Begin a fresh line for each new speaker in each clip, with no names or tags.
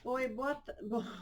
Oi,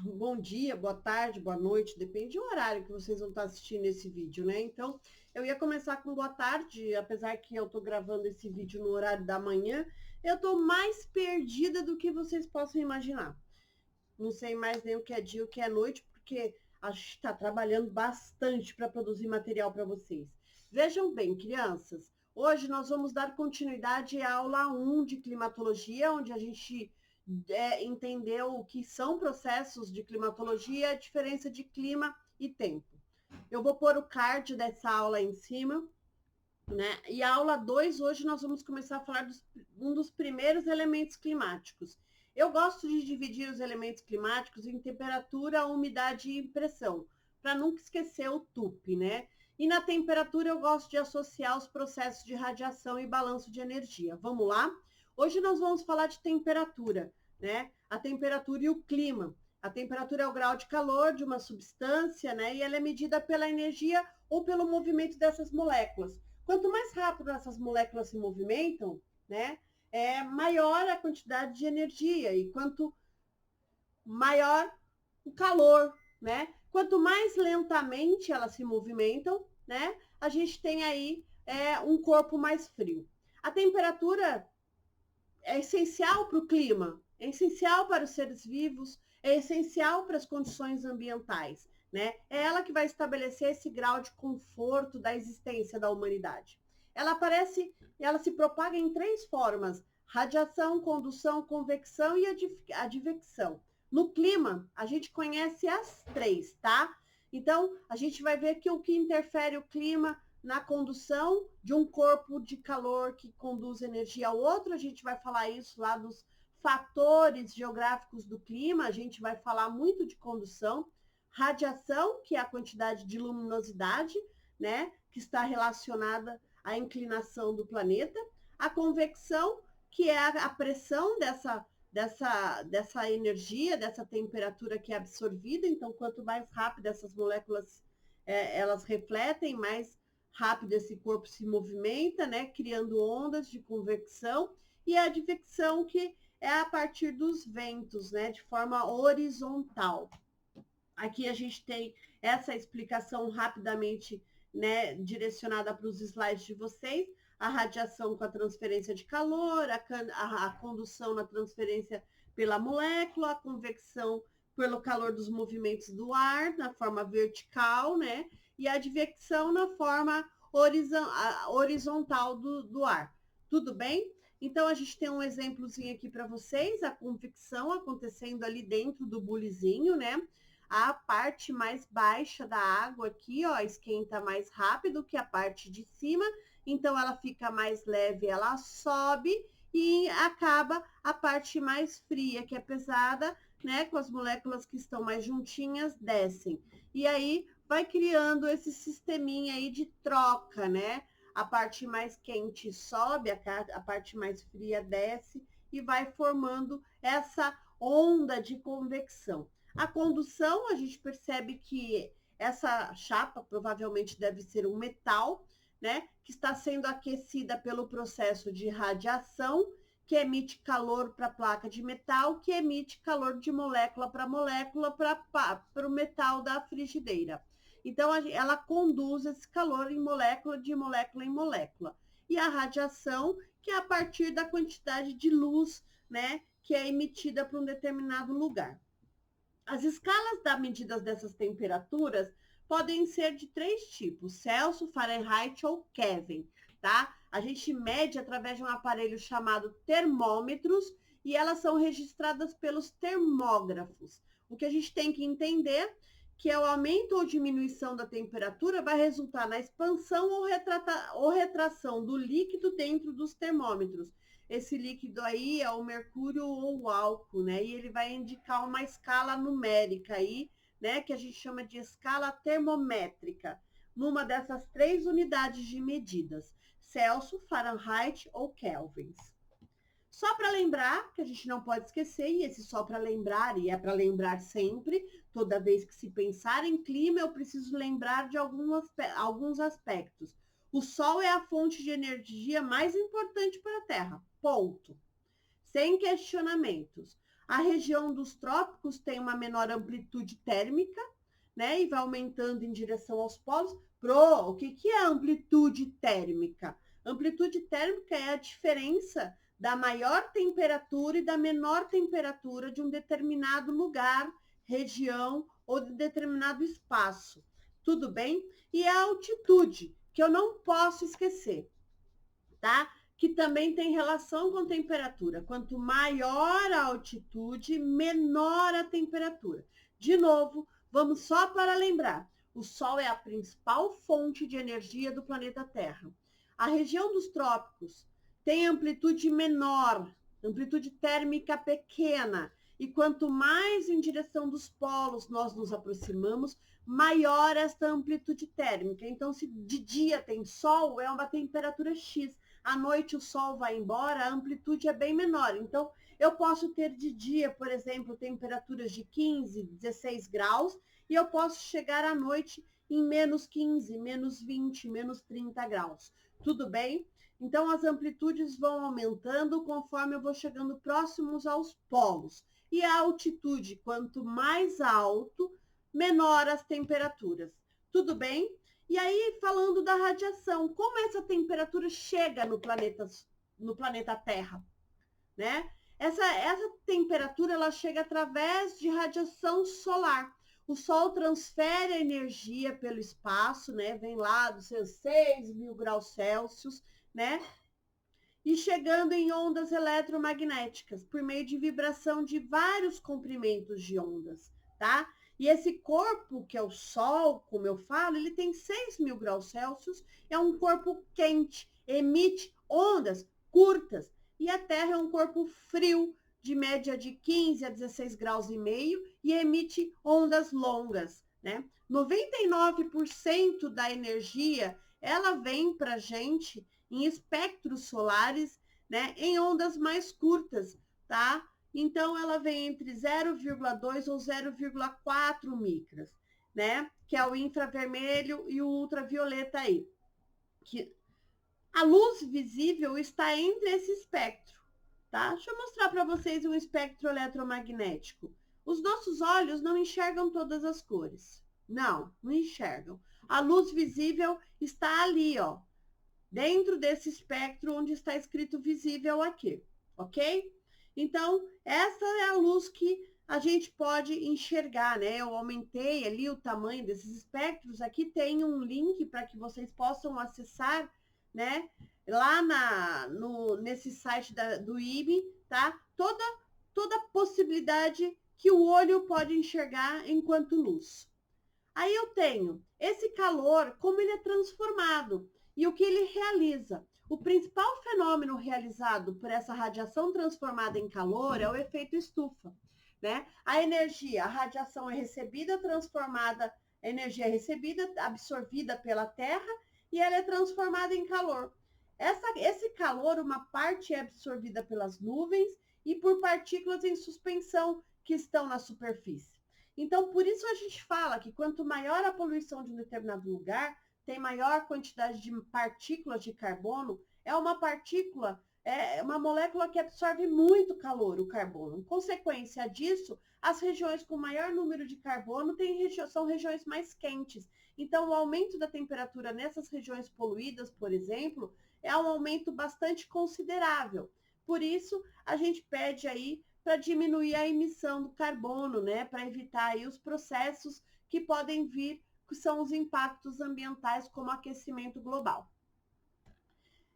bom dia, boa tarde, boa noite, depende do horário que vocês vão estar assistindo esse vídeo, né? Então, eu ia começar com boa tarde, apesar que eu tô gravando esse vídeo no horário da manhã, eu tô mais perdida do que vocês possam imaginar. Não sei mais nem o que é dia, o que é noite, porque a gente está trabalhando bastante para produzir material para vocês. Vejam bem, crianças, hoje nós vamos dar continuidade à aula 1 de climatologia, onde a gente entendeu o que são processos de climatologia, a diferença de clima e tempo. Eu vou pôr o card dessa aula em cima, né? E a aula 2, hoje nós vamos começar a falar um dos primeiros elementos climáticos. Eu gosto de dividir os elementos climáticos em temperatura, umidade e pressão, para nunca esquecer o TUP, né? E na temperatura eu gosto de associar os processos de radiação e balanço de energia. Vamos lá? Hoje nós vamos falar de temperatura, né? A temperatura e o clima. A temperatura é o grau de calor de uma substância, né? E ela é medida pela energia ou pelo movimento dessas moléculas. Quanto mais rápido essas moléculas se movimentam, né, maior a quantidade de energia e quanto maior o calor, né? Quanto mais lentamente elas se movimentam, né, a gente tem aí um corpo mais frio. A temperatura é essencial para o clima, é essencial para os seres vivos, é essencial para as condições ambientais, né? É ela que vai estabelecer esse grau de conforto da existência da humanidade. Ela aparece, ela se propaga em três formas: radiação, condução, convecção e advecção. No clima, a gente conhece as três, tá? Então, a gente vai ver que o que interfere o clima na condução de um corpo de calor que conduz energia ao outro. A gente vai falar isso lá dos fatores geográficos do clima, a gente vai falar muito de condução, radiação, que é a quantidade de luminosidade, né, que está relacionada à inclinação do planeta, a convecção, que é a pressão dessa energia, dessa temperatura que é absorvida. Então, quanto mais rápido essas moléculas elas refletem, mais rápido esse corpo se movimenta, né, criando ondas de convecção, e a advecção, que é a partir dos ventos, né, de forma horizontal. Aqui a gente tem essa explicação rapidamente, né, direcionada para os slides de vocês: a radiação com a transferência de calor, a condução na transferência pela molécula, a convecção pelo calor dos movimentos do ar, na forma vertical, né, e a advecção na forma horizontal do ar. Tudo bem? Então, a gente tem um exemplozinho aqui para vocês: a convecção acontecendo ali dentro do bulizinho, né? A parte mais baixa da água aqui, ó, esquenta mais rápido que a parte de cima, então ela fica mais leve, ela sobe, e acaba a parte mais fria, que é pesada, né, com as moléculas que estão mais juntinhas, descem. E aí vai criando esse sisteminha aí de troca, né? A parte mais quente sobe, a parte mais fria desce, e vai formando essa onda de convecção. A condução, a gente percebe que essa chapa provavelmente deve ser um metal, né, que está sendo aquecida pelo processo de radiação, que emite calor para a placa de metal, que emite calor de molécula para o metal da frigideira. Então, ela conduz esse calor em molécula, de molécula em molécula. E a radiação, que é a partir da quantidade de luz, né, que é emitida para um determinado lugar. As escalas da medida dessas temperaturas podem ser de três tipos: Celsius, Fahrenheit ou Kelvin, tá? A gente mede através de um aparelho chamado termômetros, e elas são registradas pelos termógrafos. O que a gente tem que entender que é o aumento ou diminuição da temperatura vai resultar na expansão ou retração do líquido dentro dos termômetros. Esse líquido aí é o mercúrio ou o álcool, né? E ele vai indicar uma escala numérica aí, né? Que a gente chama de escala termométrica, numa dessas três unidades de medidas: Celsius, Fahrenheit ou Kelvins. Só para lembrar, que a gente não pode esquecer, e esse só para lembrar, e é para lembrar sempre, toda vez que se pensar em clima, eu preciso lembrar de alguns aspectos. O Sol é a fonte de energia mais importante para a Terra, ponto. Sem questionamentos. A região dos trópicos tem uma menor amplitude térmica, né? E vai aumentando em direção aos polos. O que é amplitude térmica? Amplitude térmica é a diferença da maior temperatura e da menor temperatura de um determinado lugar, região ou de determinado espaço. Tudo bem? E a altitude, que eu não posso esquecer, tá? Que também tem relação com temperatura. Quanto maior a altitude, menor a temperatura. De novo, vamos só para lembrar: o Sol é a principal fonte de energia do planeta Terra. A região dos trópicos tem amplitude menor, amplitude térmica pequena. E quanto mais em direção dos polos nós nos aproximamos, maior esta amplitude térmica. Então, se de dia tem sol, é uma temperatura X. À noite o sol vai embora, a amplitude é bem menor. Então, eu posso ter de dia, por exemplo, temperaturas de 15, 16 graus, e eu posso chegar à noite em menos 15, menos 20, menos 30 graus. Tudo bem? Então, as amplitudes vão aumentando conforme eu vou chegando próximos aos polos. E a altitude, quanto mais alto, menor as temperaturas. Tudo bem? E aí, falando da radiação, como essa temperatura chega no planeta Terra, né? Essa temperatura, ela chega através de radiação solar. O Sol transfere a energia pelo espaço, né? Vem lá dos seus 6.000 graus Celsius, né? E chegando em ondas eletromagnéticas, por meio de vibração de vários comprimentos de ondas, tá? E esse corpo, que é o Sol, como eu falo, ele tem 6.000 graus Celsius, é um corpo quente, emite ondas curtas. E a Terra é um corpo frio, de média de 15 a 16 graus e meio, e emite ondas longas, né? 99% da energia, ela vem para a gente em espectros solares, né, em ondas mais curtas, tá? Então, ela vem entre 0,2 ou 0,4 micras, né? Que é o infravermelho e o ultravioleta aí. Que a luz visível está entre esse espectro, tá? Deixa eu mostrar para vocês um espectro eletromagnético. Os nossos olhos não enxergam todas as cores. Não enxergam. A luz visível está ali, ó, dentro desse espectro onde está escrito visível aqui, ok? Então, essa é a luz que a gente pode enxergar, né? Eu aumentei ali o tamanho desses espectros. Aqui tem um link para que vocês possam acessar, né? Lá nesse site do IBM, tá? Toda possibilidade que o olho pode enxergar enquanto luz. Aí eu tenho esse calor, como ele é transformado e o que ele realiza. O principal fenômeno realizado por essa radiação transformada em calor é o efeito estufa, né? A energia, a radiação é recebida, transformada, a energia é recebida, absorvida pela Terra e ela é transformada em calor. Esse calor, uma parte é absorvida pelas nuvens e por partículas em suspensão que estão na superfície. Então, por isso a gente fala que quanto maior a poluição de um determinado lugar, tem maior quantidade de partículas de carbono, é uma partícula, é uma molécula que absorve muito calor, o carbono. Em consequência disso, as regiões com maior número de carbono são regiões mais quentes. Então, o aumento da temperatura nessas regiões poluídas, por exemplo, é um aumento bastante considerável. Por isso, a gente pede aí para diminuir a emissão do carbono, né? Para evitar aí os processos que podem vir, que são os impactos ambientais, como aquecimento global.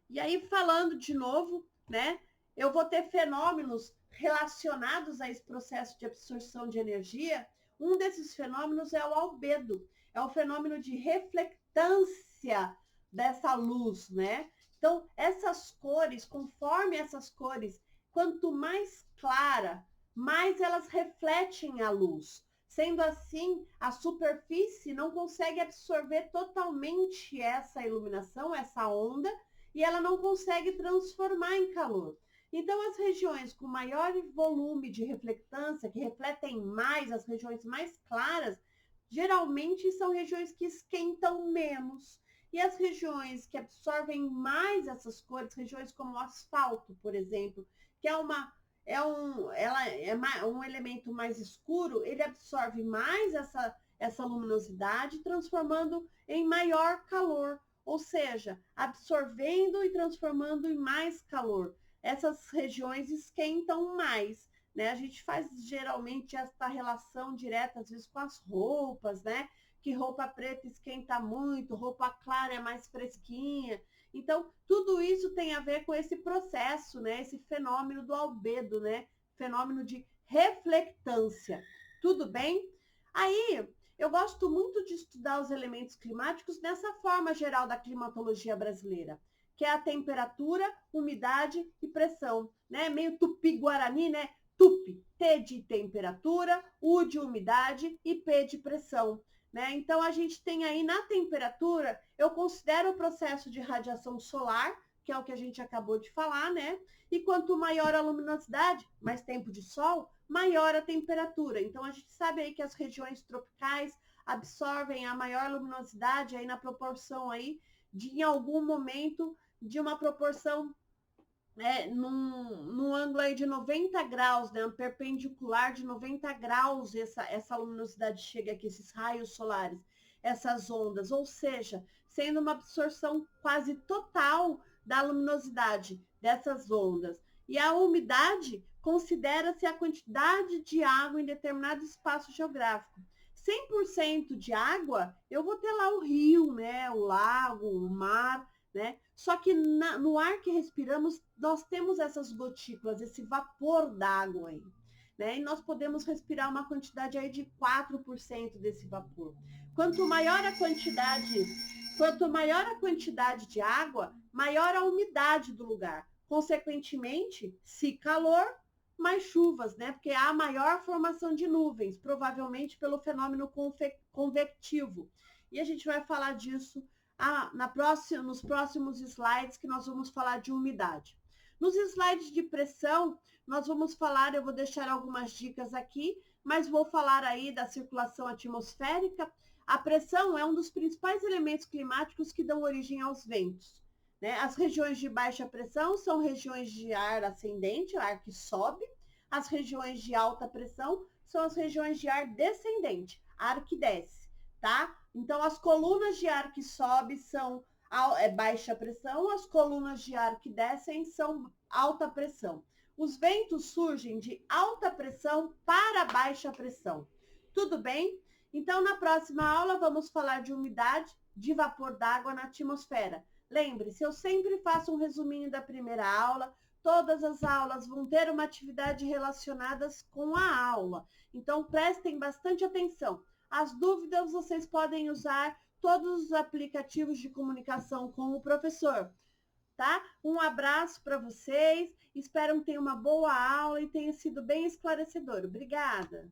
E aí, falando de novo, né? Eu vou ter fenômenos relacionados a esse processo de absorção de energia. Um desses fenômenos é o albedo, é o fenômeno de reflectância dessa luz, né? Então, essas cores, conforme essas cores, quanto mais clara, mais elas refletem a luz. Sendo assim, a superfície não consegue absorver totalmente essa iluminação, essa onda, e ela não consegue transformar em calor. Então, as regiões com maior volume de reflectância, que refletem mais, as regiões mais claras, geralmente são regiões que esquentam menos. E as regiões que absorvem mais essas cores, regiões como o asfalto, por exemplo, que é ela é um elemento mais escuro, ele absorve mais essa luminosidade, transformando em maior calor, ou seja, absorvendo e transformando em mais calor. Essas regiões esquentam mais, né? A gente faz geralmente essa relação direta, às vezes, com as roupas, né? Que roupa preta esquenta muito, roupa clara é mais fresquinha. Então, tudo isso tem a ver com esse processo, né? Esse fenômeno do albedo, né? Fenômeno de reflectância. Tudo bem? Aí, eu gosto muito de estudar os elementos climáticos nessa forma geral da climatologia brasileira, que é a temperatura, umidade e pressão, né? Meio tupi-guarani, né? Tupi, T de temperatura, U de umidade e P de pressão. Né? Então, a gente tem aí na temperatura, eu considero o processo de radiação solar, que é o que a gente acabou de falar, né? E quanto maior a luminosidade, mais tempo de sol, maior a temperatura. Então, a gente sabe aí que as regiões tropicais absorvem a maior luminosidade aí na proporção aí de, em algum momento, de uma proporção num ângulo aí de 90 graus, né? Um perpendicular de 90 graus, essa luminosidade chega aqui, esses raios solares, essas ondas, ou seja, sendo uma absorção quase total da luminosidade dessas ondas. E a umidade considera-se a quantidade de água em determinado espaço geográfico. 100% de água, eu vou ter lá o rio, né? O lago, o mar, né? Só que no ar que respiramos, nós temos essas gotículas, esse vapor d'água aí, né? E nós podemos respirar uma quantidade aí de 4% desse vapor. Quanto maior a quantidade de água, maior a umidade do lugar. Consequentemente, se calor, mais chuvas, né? Porque há maior formação de nuvens, provavelmente pelo fenômeno convectivo. E a gente vai falar disso nos próximos slides, que nós vamos falar de umidade. Nos slides de pressão, nós vamos falar, eu vou deixar algumas dicas aqui, mas vou falar aí da circulação atmosférica. A pressão é um dos principais elementos climáticos que dão origem aos ventos. Né? As regiões de baixa pressão são regiões de ar ascendente, ar que sobe. As regiões de alta pressão são as regiões de ar descendente, ar que desce, tá? Então, as colunas de ar que sobe são baixa pressão, as colunas de ar que descem são alta pressão. Os ventos surgem de alta pressão para baixa pressão. Tudo bem? Então, na próxima aula, vamos falar de umidade, de vapor d'água na atmosfera. Lembre-se, eu sempre faço um resuminho da primeira aula. Todas as aulas vão ter uma atividade relacionada com a aula. Então, prestem bastante atenção. As dúvidas vocês podem usar todos os aplicativos de comunicação com o professor, tá? Um abraço para vocês. Espero que tenham uma boa aula e tenha sido bem esclarecedor. Obrigada.